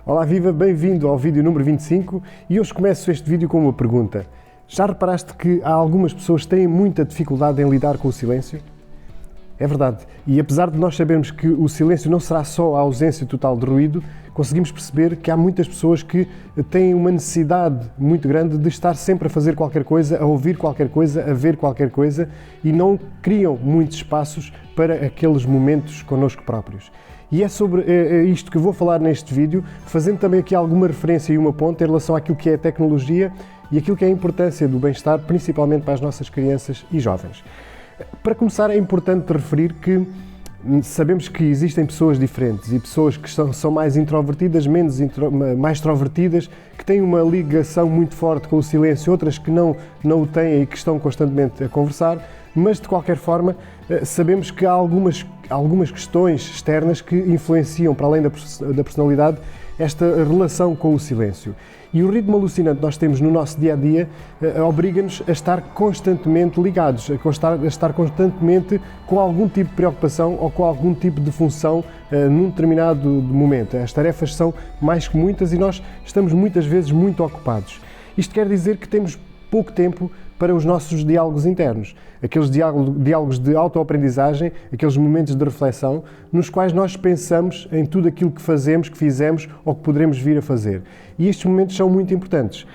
Olá viva, bem-vindo ao vídeo número 25 e hoje começo este vídeo com uma pergunta. Já reparaste que há algumas pessoas que têm muita dificuldade em lidar com o silêncio? É verdade, e apesar de nós sabermos que o silêncio não será só a ausência total de ruído, conseguimos perceber que há muitas pessoas que têm uma necessidade muito grande de estar sempre a fazer qualquer coisa, a ouvir qualquer coisa, a ver qualquer coisa e não criam muitos espaços para aqueles momentos connosco próprios. E é sobre isto que vou falar neste vídeo, fazendo também aqui alguma referência e uma ponta em relação àquilo que é a tecnologia e aquilo que é a importância do bem-estar, principalmente para as nossas crianças e jovens. Para começar, é importante referir que sabemos que existem pessoas diferentes e pessoas que são mais introvertidas, mais extrovertidas, que têm uma ligação muito forte com o silêncio, outras que não o têm e que estão constantemente a conversar, mas de qualquer forma sabemos que há algumas questões externas que influenciam, para além da personalidade, esta relação com o silêncio. E o ritmo alucinante que nós temos no nosso dia-a-dia obriga-nos a estar constantemente ligados, a estar constantemente com algum tipo de preocupação ou com algum tipo de função num determinado momento. As tarefas são mais que muitas e nós estamos muitas vezes muito ocupados. Isto quer dizer que temos pouco tempo para os nossos diálogos internos, aqueles diálogos de autoaprendizagem, aqueles momentos de reflexão, nos quais nós pensamos em tudo aquilo que fazemos, que fizemos ou que poderemos vir a fazer. E estes momentos são muito importantes.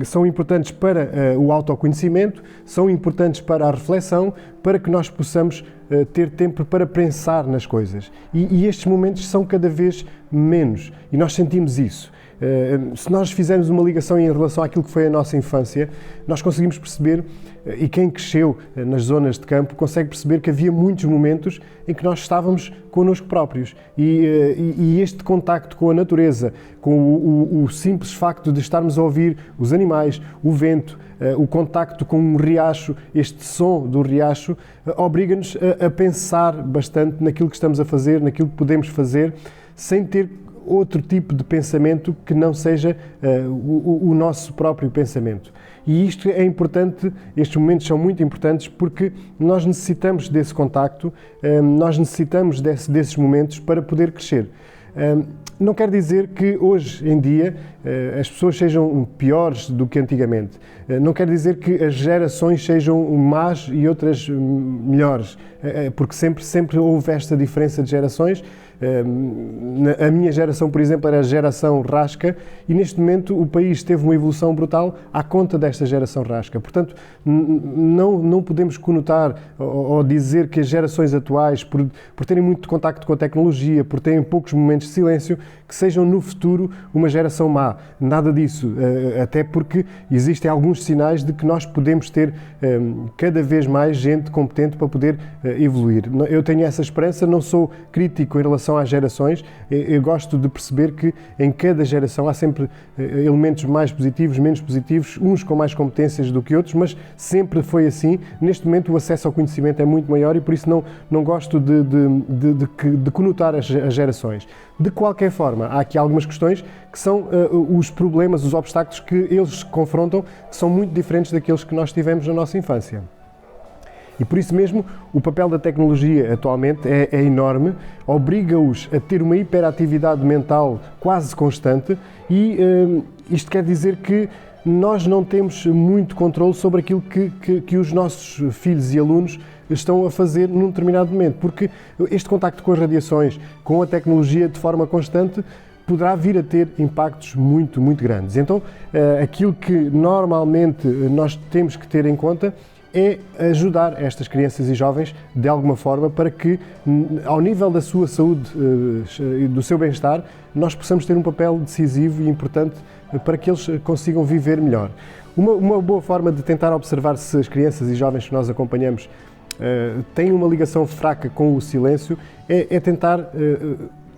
São importantes para o autoconhecimento, são importantes para a reflexão, para que nós possamos ter tempo para pensar nas coisas. E estes momentos são cada vez menos, e nós sentimos isso. Se nós fizermos uma ligação em relação àquilo que foi a nossa infância, nós conseguimos perceber, e quem cresceu nas zonas de campo consegue perceber que havia muitos momentos em que nós estávamos connosco próprios e este contacto com a natureza, com o simples facto de estarmos a ouvir os animais, o vento, o contacto com um riacho, este som do riacho, obriga-nos a pensar bastante naquilo que estamos a fazer, naquilo que podemos fazer, sem ter outro tipo de pensamento que não seja o nosso próprio pensamento. E isto é importante, estes momentos são muito importantes porque nós necessitamos desse contacto, nós necessitamos desses momentos para poder crescer. Não quer dizer que hoje em dia as pessoas sejam piores do que antigamente. Não quer dizer que as gerações sejam más e outras melhores, porque sempre houve esta diferença de gerações. A minha geração, por exemplo, era a geração rasca e neste momento o país teve uma evolução brutal à conta desta geração rasca. Portanto, não podemos conotar ou dizer que as gerações atuais, por terem muito contacto com a tecnologia, por terem poucos momentos de silêncio, que sejam no futuro uma geração má. Nada disso, até porque existem alguns sinais de que nós podemos ter cada vez mais gente competente para poder evoluir. Eu tenho essa esperança, não sou crítico em relação às gerações, eu gosto de perceber que em cada geração há sempre elementos mais positivos, menos positivos, uns com mais competências do que outros, mas sempre foi assim. Neste momento o acesso ao conhecimento é muito maior e por isso não gosto de conotar as gerações. De qualquer forma, há aqui algumas questões que são os problemas, os obstáculos que eles confrontam, que são muito diferentes daqueles que nós tivemos na nossa infância. E por isso mesmo, o papel da tecnologia atualmente é enorme, obriga-os a ter uma hiperatividade mental quase constante e isto quer dizer que nós não temos muito controle sobre aquilo que os nossos filhos e alunos estão a fazer num determinado momento, porque este contacto com as radiações, com a tecnologia de forma constante, poderá vir a ter impactos muito, muito grandes. Então, aquilo que normalmente nós temos que ter em conta é ajudar estas crianças e jovens de alguma forma para que, ao nível da sua saúde e do seu bem-estar, nós possamos ter um papel decisivo e importante para que eles consigam viver melhor. Uma boa forma de tentar observar se as crianças e jovens que nós acompanhamos têm uma ligação fraca com o silêncio é tentar,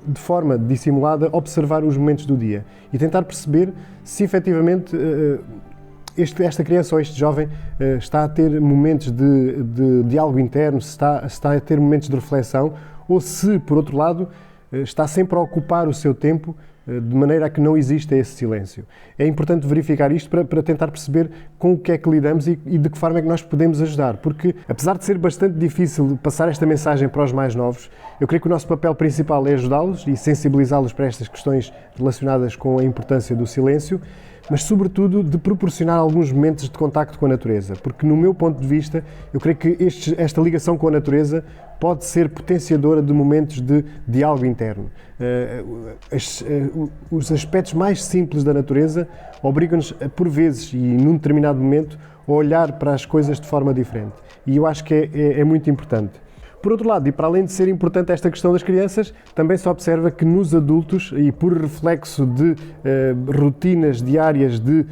de forma dissimulada, observar os momentos do dia e tentar perceber se efetivamente esta criança ou este jovem está a ter momentos de diálogo interno, se está a ter momentos de reflexão ou se, por outro lado, está sempre a ocupar o seu tempo de maneira a que não exista esse silêncio. É importante verificar isto para tentar perceber com o que é que lidamos e de que forma é que nós podemos ajudar, porque apesar de ser bastante difícil passar esta mensagem para os mais novos, eu creio que o nosso papel principal é ajudá-los e sensibilizá-los para estas questões relacionadas com a importância do silêncio, mas sobretudo de proporcionar alguns momentos de contacto com a natureza, porque no meu ponto de vista, eu creio que esta ligação com a natureza pode ser potenciadora de momentos de diálogo interno. Os aspectos mais simples da natureza obrigam-nos, por vezes e num determinado momento, a olhar para as coisas de forma diferente. E eu acho que é muito importante. Por outro lado, e para além de ser importante esta questão das crianças, também se observa que nos adultos, e por reflexo de rotinas diárias de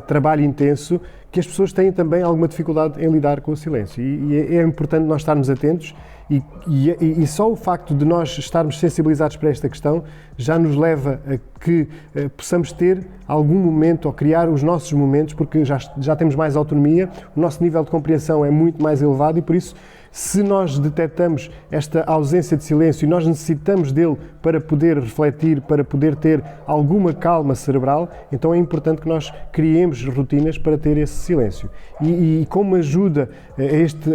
trabalho intenso, que as pessoas têm também alguma dificuldade em lidar com o silêncio. E é importante nós estarmos atentos e só o facto de nós estarmos sensibilizados para esta questão já nos leva a que possamos ter algum momento ou criar os nossos momentos, porque já temos mais autonomia, o nosso nível de compreensão é muito mais elevado e por isso, se nós detectamos esta ausência de silêncio e nós necessitamos dele para poder refletir, para poder ter alguma calma cerebral, então é importante que nós criemos rotinas para ter esse silêncio. E como ajuda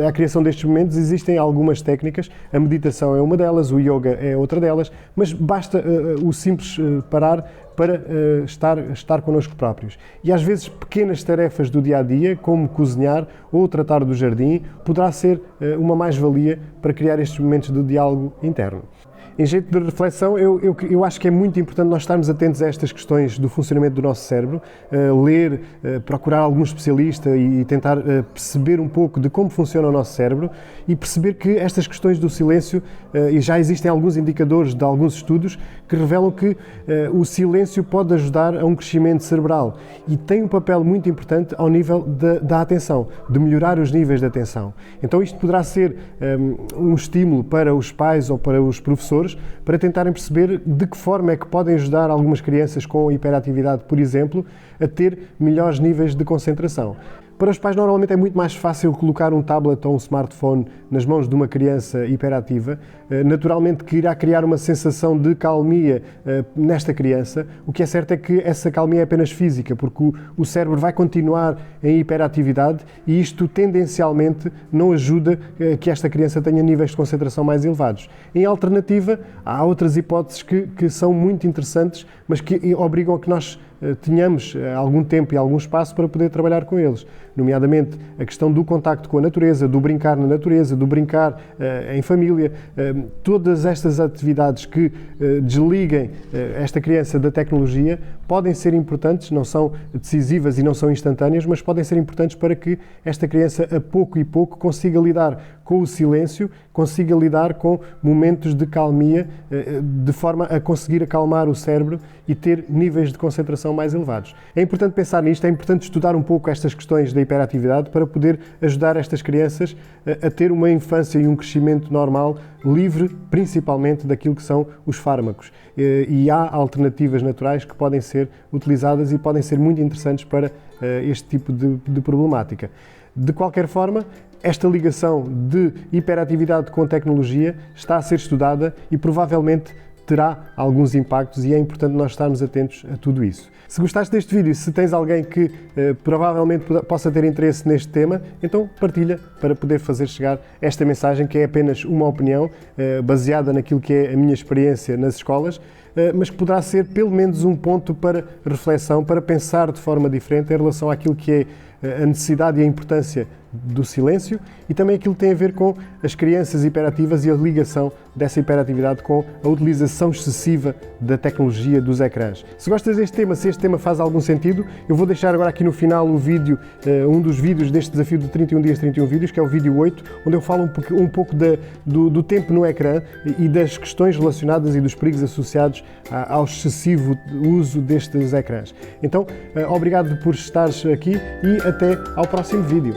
à criação destes momentos, existem algumas técnicas, a meditação é uma delas, o yoga é outra delas, mas basta o simples parar para estar connosco próprios. E às vezes pequenas tarefas do dia-a-dia, como cozinhar ou tratar do jardim, poderá ser uma mais-valia para criar estes momentos de diálogo interno. Em jeito de reflexão, eu acho que é muito importante nós estarmos atentos a estas questões do funcionamento do nosso cérebro, ler, procurar algum especialista e tentar perceber um pouco de como funciona o nosso cérebro e perceber que estas questões do silêncio, e já existem alguns indicadores de alguns estudos que revelam que o silêncio pode ajudar a um crescimento cerebral e tem um papel muito importante ao nível da atenção, de melhorar os níveis de atenção. Então isto poderá ser um estímulo para os pais ou para os professores para tentarem perceber de que forma é que podem ajudar algumas crianças com hiperatividade, por exemplo, a ter melhores níveis de concentração. Para os pais, normalmente é muito mais fácil colocar um tablet ou um smartphone nas mãos de uma criança hiperativa, naturalmente que irá criar uma sensação de calmia nesta criança. O que é certo é que essa calmia é apenas física, porque o cérebro vai continuar em hiperatividade e isto tendencialmente não ajuda que esta criança tenha níveis de concentração mais elevados. Em alternativa, há outras hipóteses que são muito interessantes, mas que obrigam a que nós tenhamos algum tempo e algum espaço para poder trabalhar com eles, nomeadamente a questão do contacto com a natureza, do brincar na natureza, do brincar em família, todas estas atividades que desliguem esta criança da tecnologia podem ser importantes, não são decisivas e não são instantâneas, mas podem ser importantes para que esta criança a pouco e pouco consiga lidar com o silêncio, consiga lidar com momentos de calmia, de forma a conseguir acalmar o cérebro e ter níveis de concentração mais elevados. É importante pensar nisto, é importante estudar um pouco estas questões da hiperatividade para poder ajudar estas crianças a ter uma infância e um crescimento normal, livre principalmente daquilo que são os fármacos. E há alternativas naturais que podem ser utilizadas e podem ser muito interessantes para este tipo de problemática. De qualquer forma, esta ligação de hiperatividade com tecnologia está a ser estudada e provavelmente terá alguns impactos e é importante nós estarmos atentos a tudo isso. Se gostaste deste vídeo e se tens alguém que provavelmente possa ter interesse neste tema, então partilha para poder fazer chegar esta mensagem que é apenas uma opinião baseada naquilo que é a minha experiência nas escolas, mas que poderá ser pelo menos um ponto para reflexão, para pensar de forma diferente em relação àquilo que é a necessidade e a importância do silêncio e também aquilo que tem a ver com as crianças hiperativas e a ligação dessa hiperatividade com a utilização excessiva da tecnologia dos ecrãs. Se gostas deste tema, se este tema faz algum sentido, eu vou deixar agora aqui no final o vídeo, um dos vídeos deste desafio de 31 dias, 31 vídeos, que é o vídeo 8, onde eu falo um pouco do tempo no ecrã e das questões relacionadas e dos perigos associados ao excessivo uso destes ecrãs. Então, obrigado por estares aqui e até ao próximo vídeo.